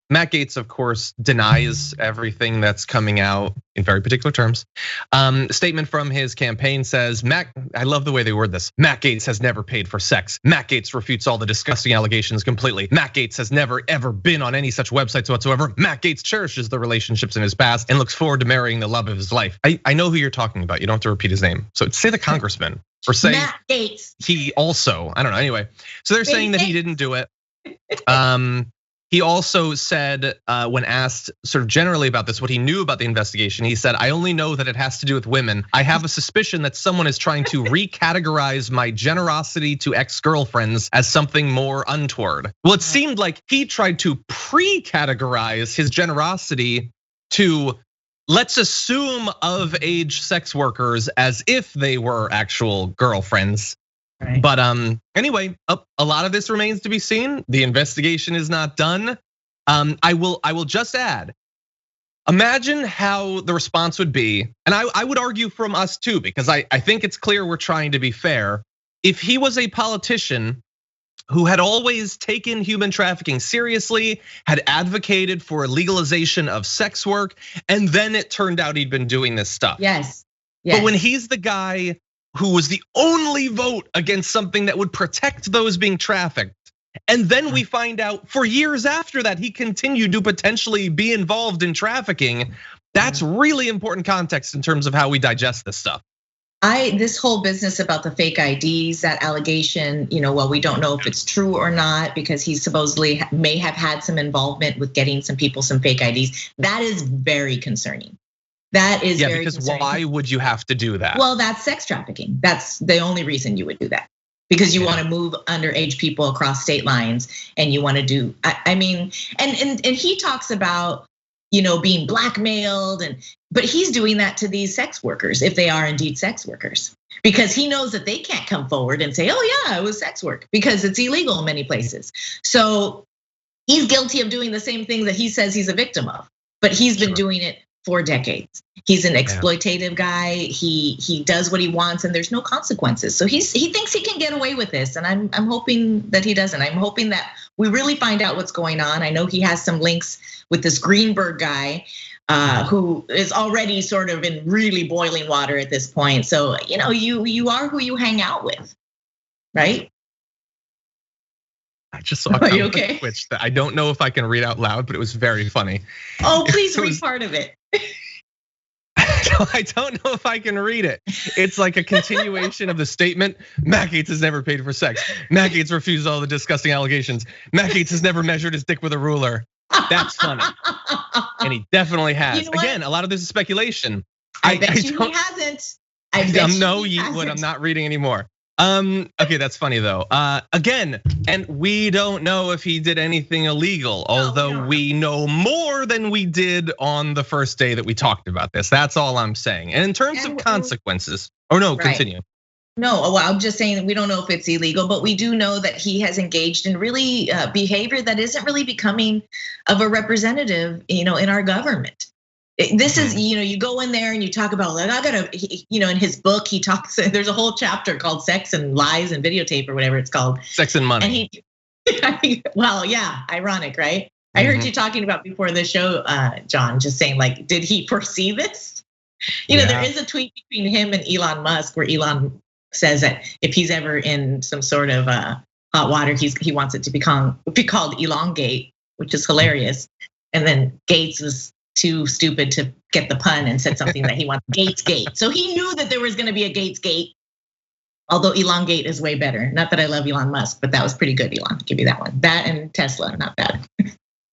Matt Gaetz, of course, denies everything that's coming out in very particular terms. Statement from his campaign says, I love the way they word this. Matt Gaetz has never paid for sex. Matt Gaetz refutes all the disgusting allegations completely. Matt Gaetz has never ever been on any such websites whatsoever. Matt Gaetz cherishes the relationships in his past and looks forward to marrying the love of his life. I know who you're talking about. You don't have to repeat his name. So say the congressman or say Matt Gaetz. He also, I don't know. Anyway, so they're saying that he didn't do it. He also said, when asked sort of generally about this, what he knew about the investigation, he said, I only know that it has to do with women. I have a suspicion that someone is trying to recategorize my generosity to ex-girlfriends as something more untoward. Well, it seemed like he tried to pre-categorize his generosity to, let's assume, of age sex workers as if they were actual girlfriends. Right. But anyway, a lot of this remains to be seen. The investigation is not done. I will just add, imagine how the response would be, and I would argue from us too, because I think it's clear we're trying to be fair. If he was a politician who had always taken human trafficking seriously, had advocated for a legalization of sex work, and then it turned out he'd been doing this stuff. Yes. But when he's the guy who was the only vote against something that would protect those being trafficked. And then we find out for years after that, he continued to potentially be involved in trafficking. That's really important context in terms of how we digest this stuff. This whole business about the fake IDs, that allegation, well, we don't know if it's true or not because he supposedly may have had some involvement with getting some people some fake IDs. That is very concerning. That is very because concerning. Why would you have to do that? Well, that's sex trafficking. That's the only reason you would do that. Because you want to move underage people across state lines and you want to do, I mean, and he talks about, being blackmailed but he's doing that to these sex workers if they are indeed sex workers. Because he knows that they can't come forward and say, oh yeah, it was sex work because it's illegal in many places. So he's guilty of doing the same thing that he says he's a victim of, but he's been doing it for decades. He's an exploitative guy. He does what he wants, and there's no consequences. So he thinks he can get away with this, and I'm hoping that he doesn't. I'm hoping that we really find out what's going on. I know he has some links with this Greenberg guy, who is already sort of in really boiling water at this point. So you are who you hang out with, right? I just saw a comment on Twitch that I don't know if I can read out loud, but it was very funny. Oh, please read part of it. I don't know if I can read it. It's like a continuation of the statement. Matt Gaetz has never paid for sex. Matt Gaetz refused all the disgusting allegations. Matt Gaetz has never measured his dick with a ruler. That's funny. And he definitely has. Again, a lot of this is speculation. I bet you he hasn't. I'm not reading anymore. Okay, that's funny though. Again, and we don't know if he did anything illegal, although we know more than we did on the first day that we talked about this. That's all I'm saying. And in terms of consequences, continue. No, well, I'm just saying that we don't know if it's illegal, but we do know that he has engaged in really behavior that isn't really becoming of a representative, in our government. This is, you go in there and you talk about like, I gotta, in his book, he talks, there's a whole chapter called Sex and Lies and Videotape or whatever it's called. Sex and Money. And well, yeah, ironic, right? I heard you talking about before the show, John, just saying like, did he foresee this? There is a tweet between him and Elon Musk where Elon says that if he's ever in some sort of hot water, he wants it to be called Elongate, which is hilarious. And then Gaetz was too stupid to get the pun and said something that he wants Gaetz Gate. So he knew that there was going to be a Gaetz Gate. Although Elongate is way better. Not that I love Elon Musk, but that was pretty good, Elon. I'll give you that one. That and Tesla, not bad.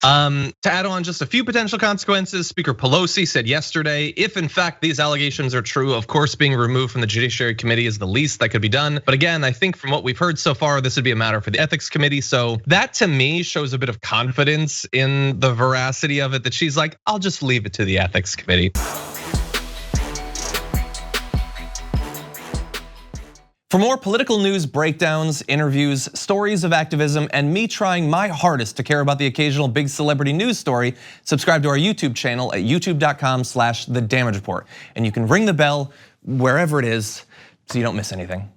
To add on just a few potential consequences, Speaker Pelosi said yesterday, if in fact these allegations are true, of course being removed from the Judiciary Committee is the least that could be done. But again, I think from what we've heard so far, this would be a matter for the Ethics Committee. So that to me shows a bit of confidence in the veracity of it, that she's like, I'll just leave it to the Ethics Committee. For more political news breakdowns, interviews, stories of activism, and me trying my hardest to care about the occasional big celebrity news story, subscribe to our YouTube channel at youtube.com/thedamagereport. And you can ring the bell wherever it is so you don't miss anything.